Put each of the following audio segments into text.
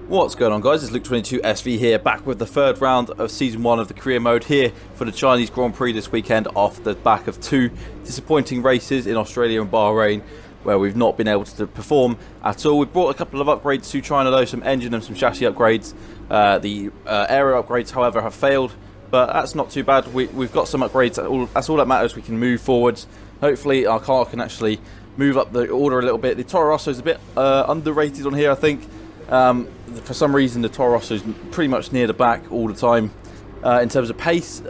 What's going on, guys? It's Luke22SV here, back with the third round of Season 1 of the career mode here for the Chinese Grand Prix this weekend, off the back of two disappointing races in Australia and Bahrain, where we've not been able to perform at all. We've brought a couple of upgrades to China though, some engine and some chassis upgrades. The aero upgrades, however, have failed, but that's not too bad. We've got some upgrades, that's all that matters. We can move forwards. Hopefully our car can actually move up the order a little bit. The Toro Rosso is a bit underrated on here, I think. For some reason the Toro Rosso is pretty much near the back all the time. In terms of pace,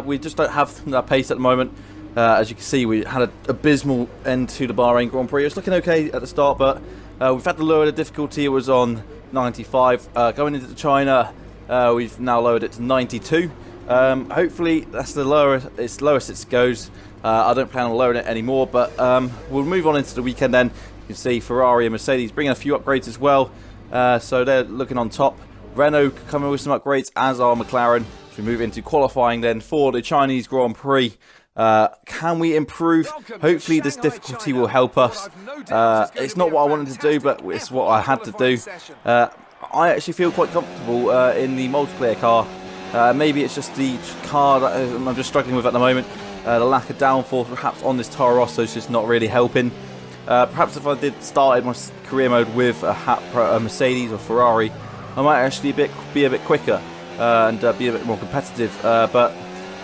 we just don't have that pace at the moment. As you can see, we had an abysmal end to the Bahrain Grand Prix. It was looking okay at the start, but we've had to lower the difficulty. It was on 95. Going into China, we've now lowered it to 92. Hopefully that's the lowest it goes. I don't plan on lowering it anymore, but we'll move on into the weekend then. You can see Ferrari and Mercedes bringing a few upgrades as well. So they're looking on top. Renault coming with some upgrades, as are McLaren. So we move into qualifying then for the Chinese Grand Prix. Can we improve? Hopefully this difficulty will help us. It's not what I wanted to do, but it's what I had to do. I actually feel quite comfortable in the multiplayer car. Maybe it's just the car that I'm just struggling with at the moment. The lack of downforce perhaps on this Toro Rosso is just not really helping. Perhaps if I did started my career mode with a Mercedes or Ferrari, I might actually be a bit quicker and be a bit more competitive. But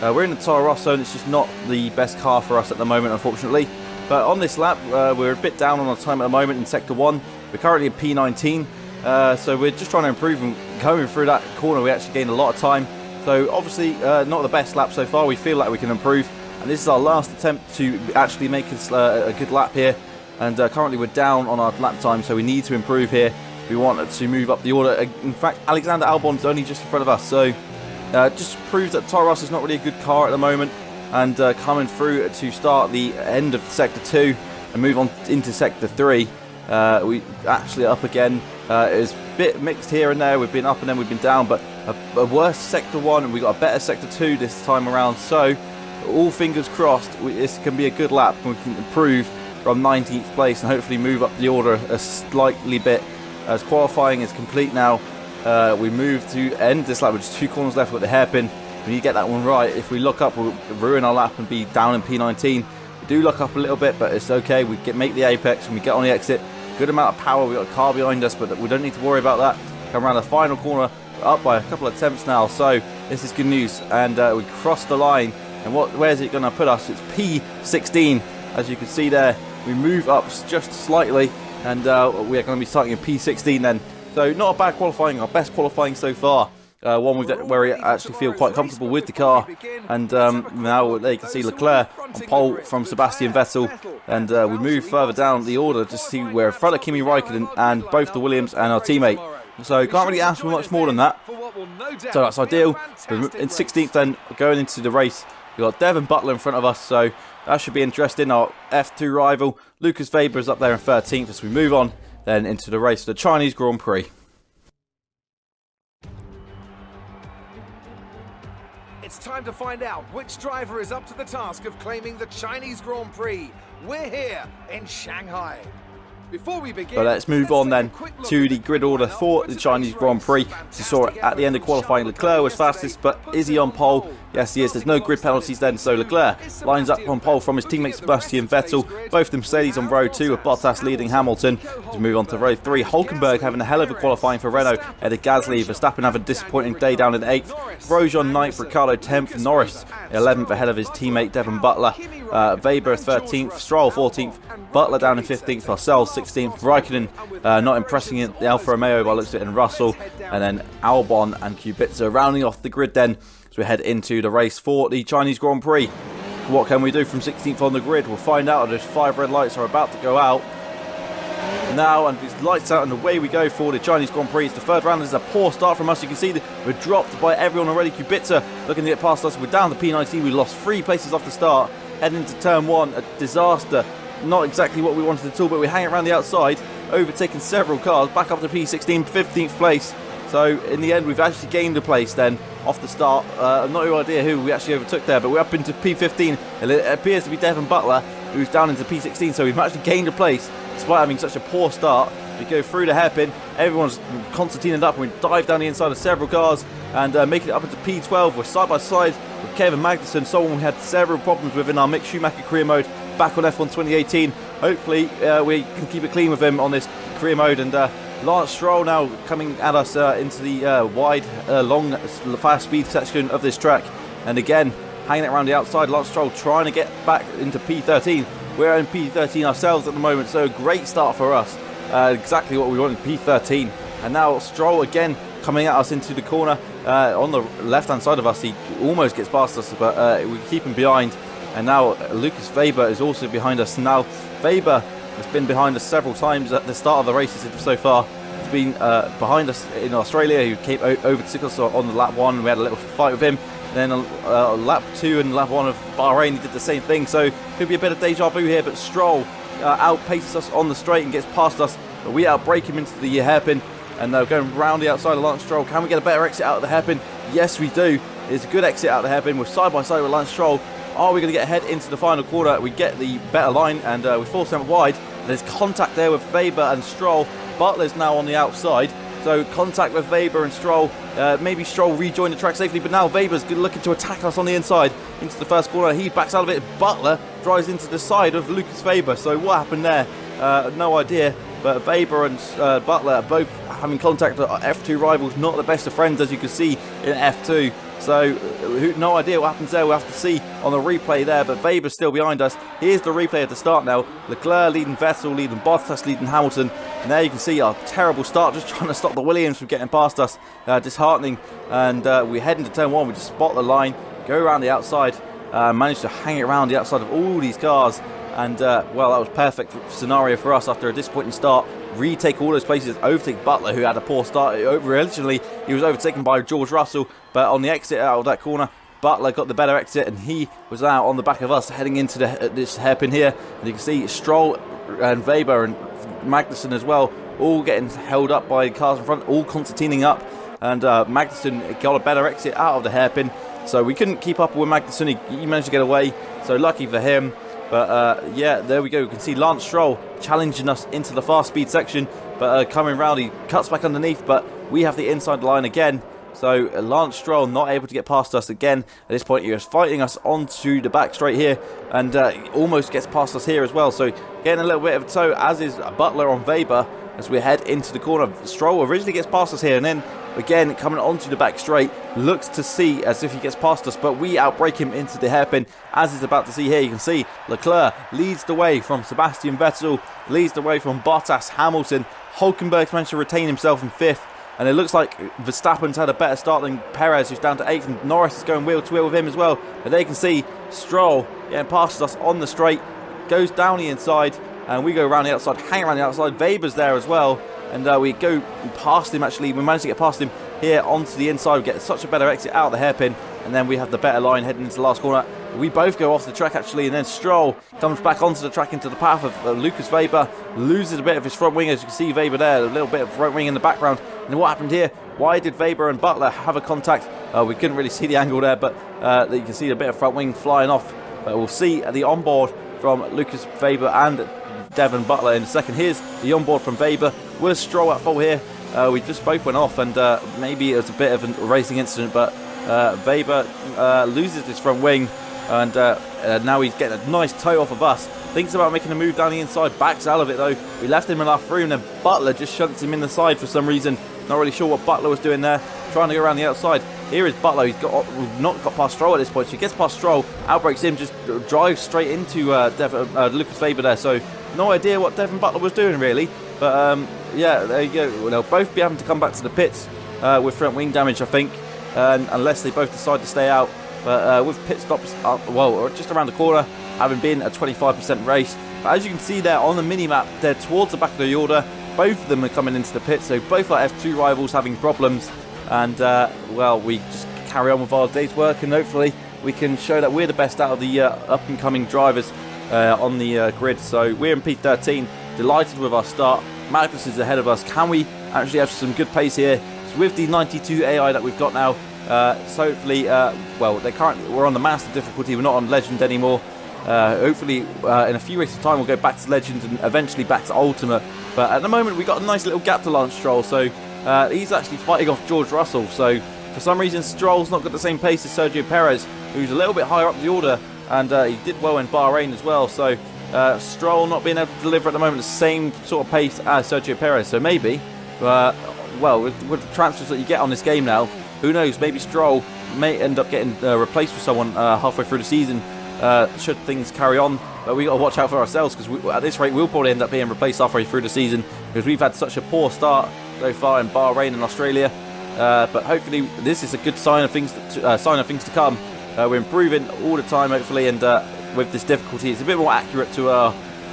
we're in the Toro Rosso and it's just not the best car for us at the moment, unfortunately. But on this lap, we're a bit down on our time at the moment in Sector 1. We're currently at P19, so we're just trying to improve, and going through that corner we actually gained a lot of time. So obviously not the best lap so far. We feel like we can improve, and this is our last attempt to actually make us a good lap here. And currently we're down on our lap time, so we need to improve here. We want to move up the order. In fact, Alexander Albon's only just in front of us, so just proves that Toro Rosso is not really a good car at the moment. And coming through to start the end of Sector 2 and move on into Sector 3, we actually up again. It's a bit mixed here and there. We've been up and then we've been down, but a worse Sector 1 and we got a better Sector 2 this time around. So all fingers crossed, this can be a good lap and we can improve from 19th place and hopefully move up the order a slightly bit. As qualifying is complete now, we move to end this lap with just 2 corners left with the hairpin. We need to get that one right. If we look up, we'll ruin our lap and be down in P19. We do look up a little bit, but it's okay. We make the apex and we get on the exit. Good amount of power. We've got a car behind us, but we don't need to worry about that. Come around the final corner, up by a couple of tenths now, so this is good news. And we cross the line, and where's it going to put us? It's P16, as you can see there. We move up just slightly, and we are going to be starting in P16 then. So not a bad qualifying, our best qualifying so far. One where we actually feel quite comfortable with the car. And now there you can see Leclerc on pole from Sebastian Vettel. And we move further down the order to see we're in front of Kimi Raikkonen and both the Williams and our teammate. So can't really ask for much more than that. So that's ideal. We're in 16th then, going into the race. We've got Devon Butler in front of us, so that should be interesting. Our F2 rival, Lucas Weber, is up there in 13th as we move on then into the race for the Chinese Grand Prix. It's time to find out which driver is up to the task of claiming the Chinese Grand Prix. We're here in Shanghai. Before we begin, but let's move on then to the grid order for the Chinese Grand Prix. You saw it at the end of qualifying. Leclerc was fastest, but is he on pole? Yes, he is. There's no grid penalties then, so Leclerc lines up on pole from his teammate Sebastian Vettel. Both the Mercedes on row 2 with Bottas leading Hamilton. As we move on to row 3, Hulkenberg having a hell of a qualifying for Renault. Headed Gasly, Verstappen having a disappointing day down in 8th. Grosjean 9th, Ricciardo 10th, Norris 11th ahead of his teammate Devon Butler. Weber 13th, Stroll 14th, Butler down in 15th, ourselves 16th, Raikkonen not impressing in the Alfa Romeo by looks of it, and Russell, and then Albon and Kubica rounding off the grid then as we head into the race for the Chinese Grand Prix. What can we do from 16th on the grid? We'll find out. Those 5 red lights are about to go out now, and these lights out and away we go for the Chinese Grand Prix. It's the third round. This is a poor start from us. You can see that we're dropped by everyone already. Kubica looking to get past us. We're down to P19. We lost 3 places off the start. Heading into turn 1, a disaster. Not exactly what we wanted at all, but we're hanging around the outside, overtaking several cars, back up to P16, 15th place. So in the end, we've actually gained a place then off the start. I've no idea who we actually overtook there, but we're up into P15, and it appears to be Devon Butler, who's down into P16. So we've actually gained a place despite having such a poor start. We go through the hairpin, everyone's concertinaed up, and we dive down the inside of several cars and make it up into P12. We're side by side with Kevin Magnussen, someone we had several problems with in our Mick Schumacher career mode back on F1 2018. Hopefully we can keep it clean with him on this career mode. And Lance Stroll now coming at us into the wide, long, fast speed section of this track. And again, hanging it around the outside. Lance Stroll trying to get back into P13. We're in P13 ourselves at the moment, so great start for us. Exactly what we want in P13. And now Stroll again coming at us into the corner on the left-hand side of us. He almost gets past us, but we keep him behind. And now Lucas Weber is also behind us. Now Weber has been behind us several times at the start of the races so far. He's been behind us in Australia. He came over to us on the lap 1. We had a little fight with him. Then lap 2 and lap 1 of Bahrain, he did the same thing. So could be a bit of deja vu here, but Stroll outpaces us on the straight and gets past us. But we outbrake him into the hairpin. And going round the outside of Lance Stroll. Can we get a better exit out of the hairpin? Yes, we do. It's a good exit out of the hairpin. We're side by side with Lance Stroll. Are we going to get ahead into the final corner? We get the better line and we force him wide. There's contact there with Weber and Stroll. Butler's now on the outside. So contact with Weber and Stroll. Maybe Stroll rejoin the track safely, but now Weber's looking to attack us on the inside into the first corner. He backs out of it. Butler drives into the side of Lucas Weber. So what happened there? No idea. But Weber and Butler are both having contact with F2 rivals, not the best of friends, as you can see in F2. So no idea what happens there. We'll have to see on the replay there. But Weber's still behind us. Here's the replay at the start now. Leclerc leading Vettel, leading Bottas, leading Hamilton. And there you can see our terrible start, just trying to stop the Williams from getting past us. Disheartening. And we head into turn 1. We just spot the line, go around the outside, manage to hang it around the outside of all these cars. And, well, that was perfect scenario for us after a disappointing start. Retake all those places, overtake Butler, who had a poor start. Originally, he was overtaken by George Russell, but on the exit out of that corner, Butler got the better exit, and he was out on the back of us, heading into this hairpin here. And you can see Stroll and Weber and Magnussen as well, all getting held up by cars in front, all concertining up. And Magnussen got a better exit out of the hairpin, so we couldn't keep up with Magnussen. He managed to get away, so lucky for him. But yeah, there we go. You can see Lance Stroll challenging us into the fast speed section, but coming round, he cuts back underneath, but we have the inside line again. So Lance Stroll not able to get past us again. At this point, he was fighting us onto the back straight here, and he almost gets past us here as well. So getting a little bit of a tow, as is Butler on Weber, as we head into the corner. Stroll originally gets past us here, and then again coming onto the back straight, looks to see as if he gets past us, but we outbrake him into the hairpin, as he's about to see here. You can see Leclerc leads the way from Sebastian Vettel, leads the way from Bottas, Hamilton. Hulkenberg managed to retain himself in 5th, and it looks like Verstappen's had a better start than Perez, who's down to 8th, and Norris is going wheel to wheel with him as well. But there you can see Stroll getting past us on the straight, goes down the inside, and we go around the outside, hang around the outside. Weber's there as well, and we go past him. Actually, we managed to get past him here onto the inside. We get such a better exit out of the hairpin, and then we have the better line heading into the last corner. We both go off the track actually, and then Stroll comes back onto the track into the path of Lucas Weber, loses a bit of his front wing. As you can see, Weber there, a little bit of front wing in the background. And then what happened here? Why did Weber and Butler have a contact? We couldn't really see the angle there, but you can see a bit of front wing flying off. But we'll see the onboard from Lucas Weber and Devon Butler in a second. Here's the onboard from Weber. Was Stroll at fault here? We just both went off, and maybe it was a bit of a racing incident, but Weber loses his front wing, and now he's getting a nice tow off of us. Thinks about making a move down the inside, backs out of it though. We left him enough room, and then Butler just shunts him in the side for some reason. Not really sure what Butler was doing there, trying to go around the outside. Here is Butler. He's not got past Stroll at this point. So he gets past Stroll, outbreaks him, just drives straight into Lucas Weber there. So no idea what Devon Butler was doing really. But yeah, there you go. Well, they'll both be having to come back to the pits with front wing damage, I think, unless they both decide to stay out. But with pit stops, well, just around the corner, having been a 25% race. But as you can see there on the mini-map, they're towards the back of the order. Both of them are coming into the pit, so both our F2 rivals having problems. And, well, we just carry on with our day's work, and hopefully we can show that we're the best out of the up-and-coming drivers on the grid. So we're in P13, delighted with our start. Magnus is ahead of us. Can we actually have some good pace here? So with the 92 AI that we've got now, so hopefully, well, we're on the master difficulty, we're not on legend anymore. Hopefully in a few races' time we'll go back to Legends and eventually back to Ultimate. But at the moment we've got a nice little gap to Lance Stroll, so he's actually fighting off George Russell. So for some reason Stroll's not got the same pace as Sergio Perez, who's a little bit higher up the order, and he did well in Bahrain as well. So Stroll not being able to deliver at the moment the same sort of pace as Sergio Perez. So maybe, well, with the transfers that you get on this game now, who knows, maybe Stroll may end up getting replaced with someone halfway through the season, should things carry on. But we got to watch out for ourselves, because at this rate we'll probably end up being replaced halfway through the season, because we've had such a poor start so far in Bahrain and Australia. But hopefully this is a good sign of things to come. We're improving all the time, hopefully, and with this difficulty it's a bit more accurate to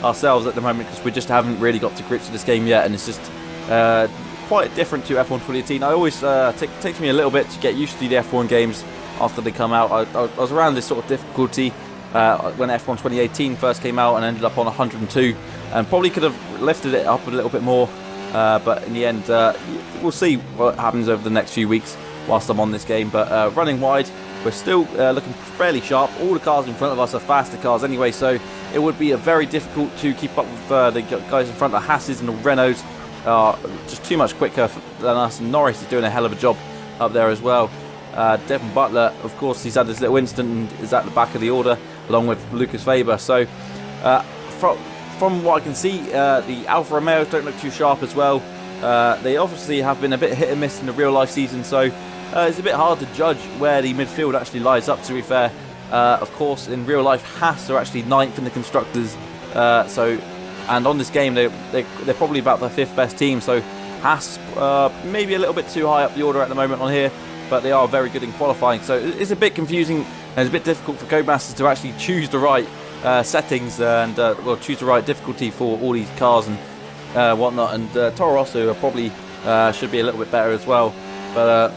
ourselves at the moment, because we just haven't really got to grips with this game yet, and it's just quite different to F1 2018. I always takes me a little bit to get used to the F1 games after they come out. I was around this sort of difficulty when F1 2018 first came out, and ended up on 102, and probably could have lifted it up a little bit more, but in the end we'll see what happens over the next few weeks whilst I'm on this game. But running wide, we're still looking fairly sharp. All the cars in front of us are faster cars anyway, so it would be very difficult to keep up with the guys in front. The Hasses and the Renaults are just too much quicker than us, and Norris is doing a hell of a job up there as well. Devon Butler, of course, he's had this little incident and is at the back of the order along with Lucas Weber. So from what I can see, the Alfa Romeos don't look too sharp as well. They obviously have been a bit hit and miss in the real life season, so it's a bit hard to judge where the midfield actually lies up, to be fair. Of course, in real life, Haas are actually 9th in the Constructors, and on this game they're probably about the 5th best team, so Haas maybe a little bit too high up the order at the moment on here, but they are very good in qualifying. So it's a bit confusing, and it's a bit difficult for Codemasters to actually choose the right settings and choose the right difficulty for all these cars and whatnot. And Toro Rosso are probably should be a little bit better as well, but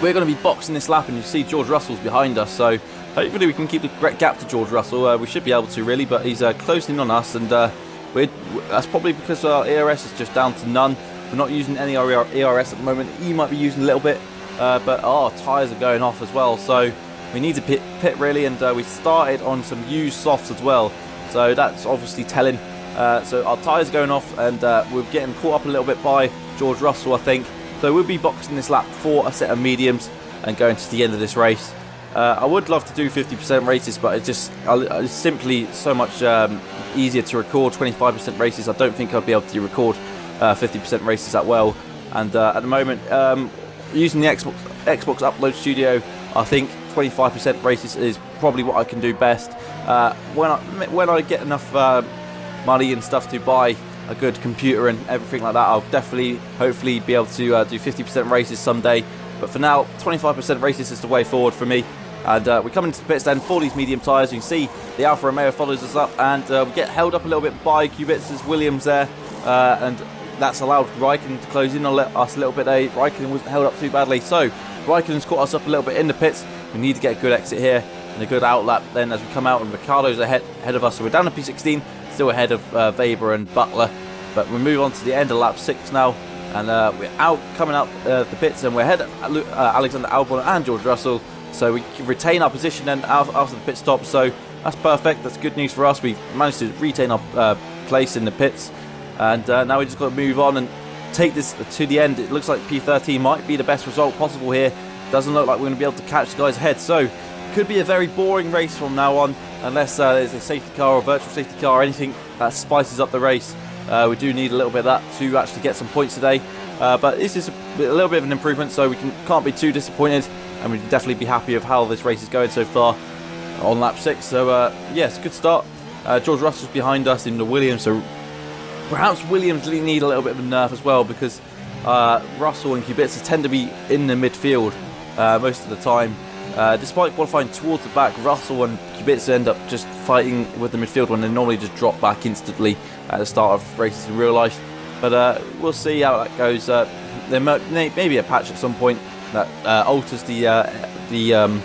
we're going to be boxing this lap, and you see George Russell's behind us, so hopefully we can keep the gap to George Russell. We should be able to, really, but he's closing in on us, and that's probably because our ERS is just down to none. We're not using any ERS at the moment. He might be using a little bit, but our tyres are going off as well, so we need to pit really, and we started on some used softs as well, so that's obviously telling. So our tyres are going off, and we're getting caught up a little bit by George Russell, I think. So we'll be boxing this lap for a set of mediums and going to the end of this race. I would love to do 50% races, but it's simply so much easier to record 25% races. I don't think I'll be able to record 50% races that well. And at the moment, using the Xbox Upload Studio, I think 25% races is probably what I can do best. When I get enough money and stuff to buy a good computer and everything like that, I'll definitely, hopefully, be able to do 50% races someday. But for now, 25% races is the way forward for me. And we come into the pits then for these medium tyres. You can see the Alfa Romeo follows us up, and we get held up a little bit by Kubica's Williams there, and that's allowed Raikkonen to close in on us a little bit. Raikkonen wasn't held up too badly, so Raikkonen's caught us up a little bit in the pits. We need to get a good exit here and a good outlap then as we come out, and Ricciardo's ahead of us, so we're down to P16, still ahead of Weber and Butler. But we move on to the end of lap 6 now, and we're coming out the pits, and we're ahead of Alexander Albon and George Russell, so we retain our position then after the pit stop. So that's perfect, that's good news for us. We've managed to retain our place in the pits, and now we just got to move on and take this to the end. It looks like P13 might be the best result possible here. Doesn't look like we're going to be able to catch the guys ahead, so it could be a very boring race from now on, unless there's a safety car or a virtual safety car or anything that spices up the race. We do need a little bit of that to actually get some points today, but this is a little bit of an improvement, so we can't be too disappointed, and we can definitely be happy with how this race is going so far on lap 6. So yes, good start. George Russell's behind us in the Williams, so perhaps Williams really need a little bit of a nerf as well, because Russell and Kubica tend to be in the midfield most of the time. Despite qualifying towards the back, Russell and Kubica end up just fighting with the midfield when they normally just drop back instantly at the start of races in real life. But we'll see how that goes. There may be a patch at some point that alters the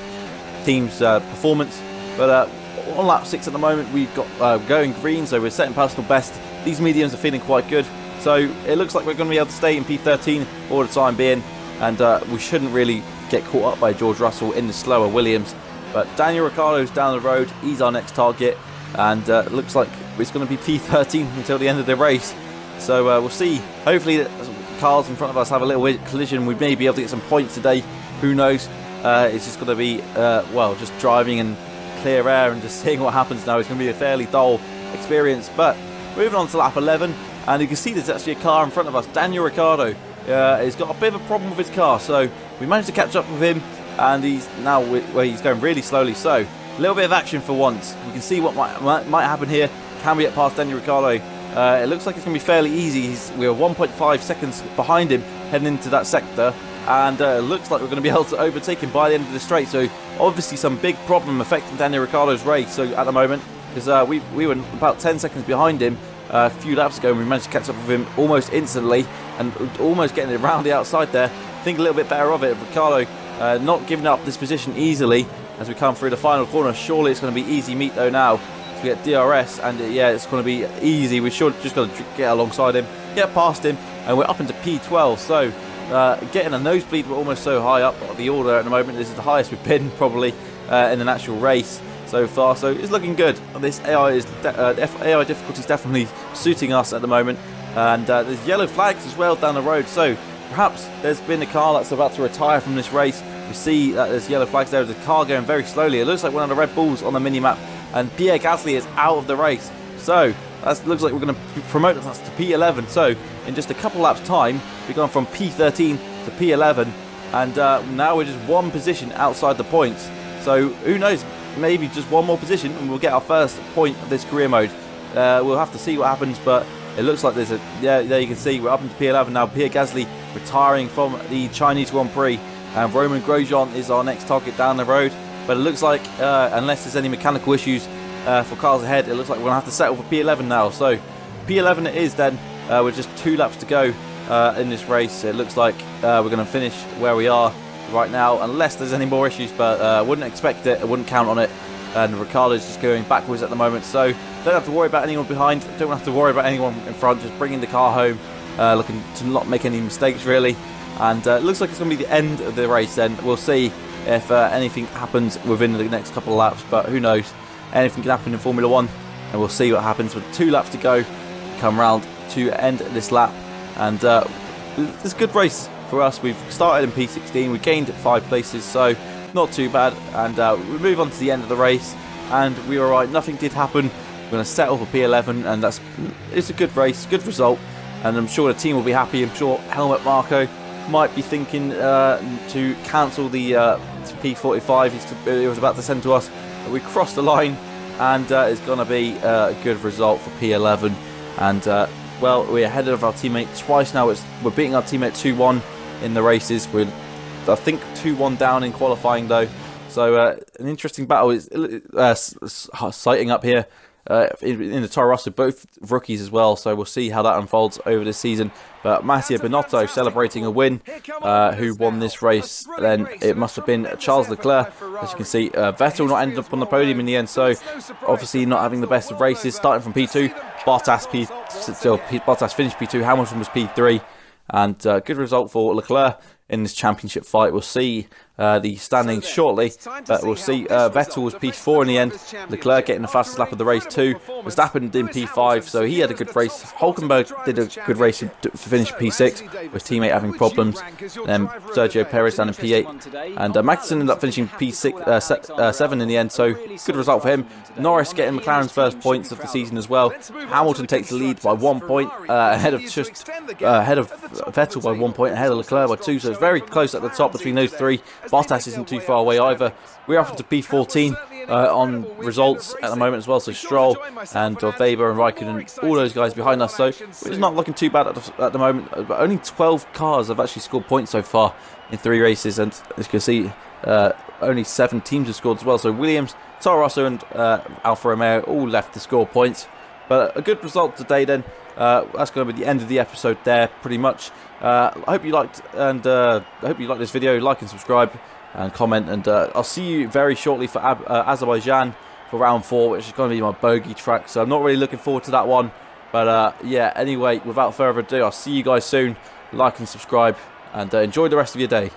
team's performance. But on lap 6 at the moment, we've got going green, so we're setting personal best. These mediums are feeling quite good, so it looks like we're going to be able to stay in P13 for the time being, and we shouldn't really get caught up by George Russell in the slower Williams. But Daniel Ricciardo's down the road. He's our next target. And looks like it's going to be P13 until the end of the race. So we'll see. Hopefully the cars in front of us have a little collision. We may be able to get some points today. Who knows? It's just going to be, well, just driving and clear air and just seeing what happens now. It's going to be a fairly dull experience. But moving on to lap 11. And you can see there's actually a car in front of us. Daniel Ricciardo has got a bit of a problem with his car. So we managed to catch up with him. And he's now where he's going really slowly. So a little bit of action for once. We can see what might happen here. Can we get past Daniel Ricciardo? It looks like it's going to be fairly easy. We're 1.5 seconds behind him heading into that sector. And it looks like we're going to be able to overtake him by the end of the straight. So obviously some big problem affecting Daniel Ricciardo's race. So at the moment, because we were about 10 seconds behind him a few laps ago, and we managed to catch up with him almost instantly and almost getting it around the outside there. Think a little bit better of it. Ricciardo not giving up this position easily as we come through the final corner. Surely it's going to be easy meet though now. So we get DRS, and yeah, it's going to be easy. We should just got to get alongside him, get past him, and we're up into P12. So getting a nosebleed. We're almost so high up the order at the moment. This is the highest we've been probably in an actual race so far. So it's looking good. This AI AI difficulty is definitely suiting us at the moment. And there's yellow flags as well down the road. So perhaps there's been a car that's about to retire from this race. We see that there's yellow flags there. There's a car going very slowly. It looks like one of the Red Bulls on the mini-map. And Pierre Gasly is out of the race. So that looks like we're going to promote us to P11. So in just a couple laps time, we've gone from P13 to P11. And now we're just one position outside the points. So who knows, maybe just one more position and we'll get our first point of this career mode. We'll have to see what happens, but it looks like there's a, yeah, there you can see we're up into P11 now. Pierre Gasly retiring from the Chinese Grand Prix, and Romain Grosjean is our next target down the road. But it looks like, unless there's any mechanical issues for cars ahead, it looks like we're going to have to settle for P11 now. So P11 it is then, with just 2 laps to go in this race. It looks like we're going to finish where we are right now, unless there's any more issues, but I wouldn't expect it, I wouldn't count on it. And Ricciardo's just going backwards at the moment, so don't have to worry about anyone behind, don't have to worry about anyone in front, just bringing the car home, looking to not make any mistakes really. And it looks like it's going to be the end of the race then. We'll see if anything happens within the next couple of laps, but who knows, anything can happen in Formula 1, and we'll see what happens with 2 laps to go, come round to end this lap. And it's a good race for us. We've started in P16, we gained 5 places, so not too bad. And we move on to the end of the race, and we were right, nothing did happen. We're going to settle for P11, and it's a good race, good result, and I'm sure the team will be happy. I'm sure Helmut Marko might be thinking to cancel the P45 he was about to send to us. We crossed the line, and it's going to be a good result for P11. And well, we're ahead of our teammate twice now. We're beating our teammate 2-1 in the races. We're, I think, 2-1 down in qualifying though. So an interesting battle is sighting up here in the Toro Rosso, both rookies as well. So we'll see how that unfolds over this season. But Mattia Binotto celebrating a win, who won this race. Then it must have been Charles Leclerc. As you can see, Vettel not ended up on the podium in the end. So obviously not having the best of races, starting from P2. Bottas finished P2. Hamilton was P3. And good result for Leclerc in this championship fight. We'll see the standings shortly, but we'll see Vettel was P4 in the end. Leclerc getting the fastest lap of the race too. Verstappen in P5, so he had a good race. Hulkenberg did a good race to finish P6 with his teammate having problems. Then Sergio Perez down in P8, and Magnussen ended up finishing P6, 7 in the end. So good result for him. Norris getting McLaren's first points of the season as well. Hamilton takes the lead by 1 point, ahead of Vettel by 1 point, ahead of Leclerc by 2. So it's very close at the top between those 3. Bottas isn't too far away either. We're up to P14 on results at the moment as well. So Stroll and Weber and Raikkonen, all those guys behind us. So we're just not looking too bad at the moment. But only 12 cars have actually scored points so far in 3 races. And as you can see, only 7 teams have scored as well. So Williams, Toro Rosso and Alfa Romeo all left to score points. But a good result today then. That's going to be the end of the episode there, pretty much. I hope you liked, and I hope you liked this video. Like and subscribe and comment, and I'll see you very shortly for Azerbaijan for round 4, which is going to be my bogey track. So I'm not really looking forward to that one, but yeah. Anyway, without further ado, I'll see you guys soon. Like and subscribe, and enjoy the rest of your day.